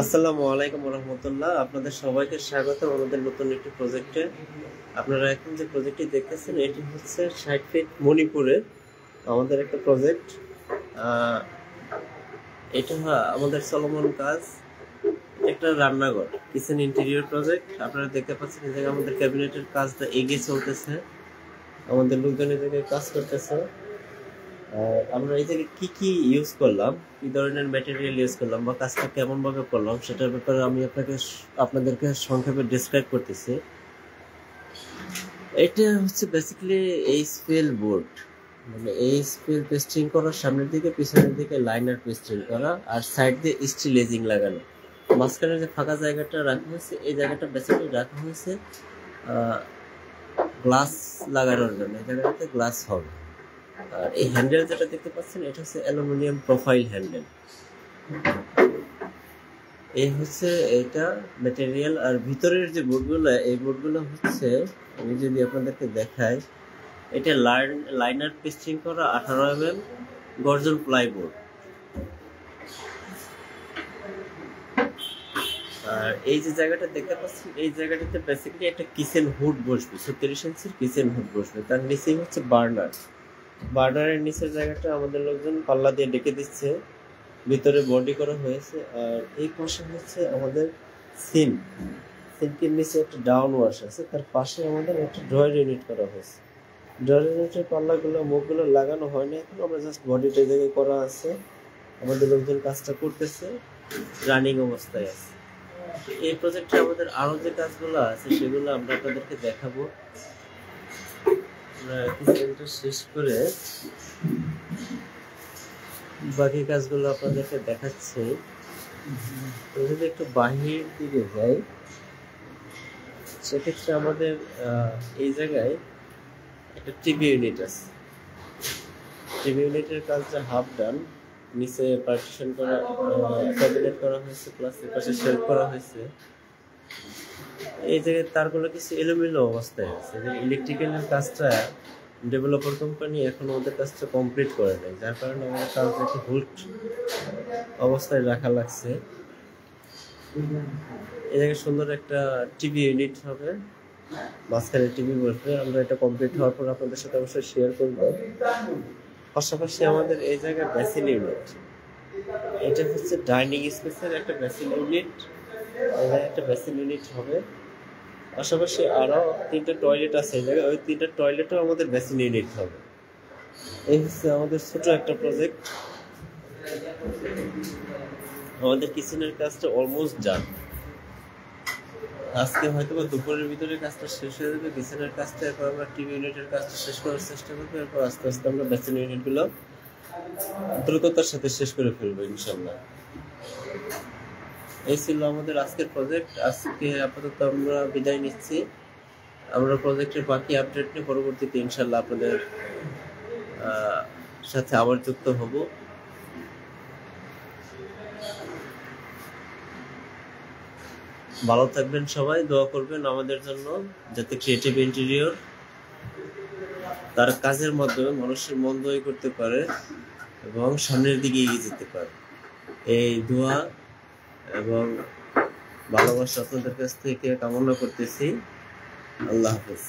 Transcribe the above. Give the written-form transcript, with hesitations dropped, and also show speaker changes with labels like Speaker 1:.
Speaker 1: আসসালামু আলাইকুম রহমতুল্লাহ। আপনাদের সবাইকে স্বাগত আমাদের নতুন একটি প্রজেক্টে। আপনারা এখন যে প্রজেক্টটি দেখতেছেন এটি হচ্ছে ৬০ ফিট মণিপুরে আমাদের একটা প্রজেক্ট। এটা আমাদের চলমান কাজ, একটা রান্নাঘর, কিচেন ইন্টেরিয়র প্রজেক্ট। আপনারা দেখতে পাচ্ছেন এই জায়গায় আমাদের ক্যাবিনেটের কাজটা এগিয়ে চলতেছে, আমাদের লোকজন এই জায়গায় কাজ করতেছে। আমরা এই জায়গায় কি কি ইউজ করলাম, কি ধরনের ম্যাটেরিয়াল ইউজ করলাম বা কাজটা কেমন ভাবে করলাম সেটার ব্যাপারে আমি আপনাদেরকে সংক্ষেপে ডিসক্রাইব করতেছি। এটা হচ্ছে বেসিক্যালি এইচপিএল বোর্ড, মানে এইচপিএল পেস্টিং করা, সামনের দিকে পিছনের দিকে লাইনার পেস্টিং করা, আর সাইড দিয়ে স্টিল এজিং লাগানো। মাঝখানে যে ফাঁকা জায়গাটা রাখা হয়েছে এই জায়গাটা বেসিক্যালি রাখা হয়েছে গ্লাস লাগানোর জন্য। এই জায়গাটাতে গ্লাস হবে। আর এই হ্যান্ডেল যেটা দেখতে পাচ্ছেন এটা হচ্ছে অ্যালুমিনিয়াম প্রোফাইল হ্যান্ডেল। এই হচ্ছে এটা ম্যাটেরিয়াল। আর ভিতরের যে বোর্ডগুলো, এই বোর্ডগুলো হচ্ছে, আমি যদি আপনাদেরকে দেখাই, এটা লাইনার পেস্টিং করা 18 mm গর্জন প্লাইবোর্ড। আর এই যে জায়গাটা দেখতে পাচ্ছেন এই জায়গাটাতে বেসিক্যালি একটা কিচেন হুড বসবে, 36 ইঞ্চির কিচেন হুড বসবে। তার নিচেই হচ্ছে বার্নারের নিচের জায়গাটা আমাদের লোকজন পাল্লা দিয়ে ডেকে দিচ্ছে, ভিতরে বডি করা হয়েছে। আর এই পাশে হচ্ছে আমাদের সিঙ্কের নিচে একটা ডাউন ওয়াশ আছে, তার পাশে আমাদের একটা ড্রয়ার ইউনিট করা হয়েছে। ড্রয়ার ইউনিটের পাল্লাগুলো মুখগুলো লাগানো হয়নি এখন, আমরা জাস্ট বডিটা জায়গায় করা আছে। আমাদের লোকজন কাজটা করতেছে, রানিং অবস্থায় আছে। এই প্রজেক্টে আমাদের আরো যে কাজগুলো আছে সেগুলো আমরা আপনাদেরকে দেখাবো। আমরা কিচেনটা শেষ করে বাকি কাজগুলো আপনাদেরকে দেখাচ্ছি। যদি একটু বাহির দিকে যাই, সেক্ষেত্রে আমাদের এই জায়গায় একটা টিভি ইউনিট আছে। টিভি ইউনিটের কাজটা হাফ ডান, নিচে পার্টিশন করা, ক্যাবিনেট করা হয়েছে, প্লাস এর পাশে শেলফ করা হয়েছে। এই জায়গায় তারগুলো কিছু এলোমেলো অবস্থায় আছে। ইলেকট্রিক্যালের কাজটা ডেভেলপার কোম্পানি এখন ওদের কাজটা কমপ্লিট করে নেয়, যার কারণে আমাদের কাজটা একটু হোল্ড অবস্থায় রাখা লাগছে। এই জায়গায় সুন্দর একটা টিভি ইউনিট হবে, মাঝখানে টিভি বসবে। আমরা এটা কমপ্লিট হওয়ার পর আপনাদের সাথে অবশ্যই শেয়ার করব। পাশাপাশি আমাদের এই জায়গায় বেসিন ইউনিট, এটা হচ্ছে ডাইনিং স্পেসের একটা বেসিন ইউনিট। একটা বেসিন ইউনিট হবে, পাশাপাশি আরো 3টা টয়লেট আছে এই জায়গায়, ওই 3টা টয়লেটও আমাদের বেসিন ইউনিট হবে। এই হচ্ছে আমাদের ছোট একটা প্রজেক্ট। আমাদের কিচেনের কাজটা অলমোস্ট ডান। আজকে হয়তো বা দুপুরের ভিতরে কাজটা শেষ হয়ে যাবে কিচেনের কাজটা। এরপর আমরা টিভি ইউনিটের কাজটা শেষ করার চেষ্টা করবো। এরপর আস্তে আস্তে আমরা বেসিন ইউনিটগুলো দ্রুততার সাথে শেষ করে ফেলবো ইনশাল্লাহ। এই ছিল আমাদের আজকের প্রজেক্ট। আজকে আপাতত আমরা বিদায় নিচ্ছি। আমরা প্রজেক্টের বাকি আপডেট নিয়ে পরবর্তীতে ইনশাল্লাহ আপনাদের সাথে আবার যুক্ত হব। ভালো থাকবেন সবাই, দোয়া করবেন আমাদের জন্য, যাতে ক্রিয়েটিভ ইন্টেরিয়র তার কাজের মাধ্যমে মানুষের মন জয় করতে পারে এবং সামনের দিকে এগিয়ে যেতে পারে। এই দোয়া এবং ভালোবাসা আপনাদের কাছ থেকে কামনা করতেছি। আল্লাহ হাফেজ।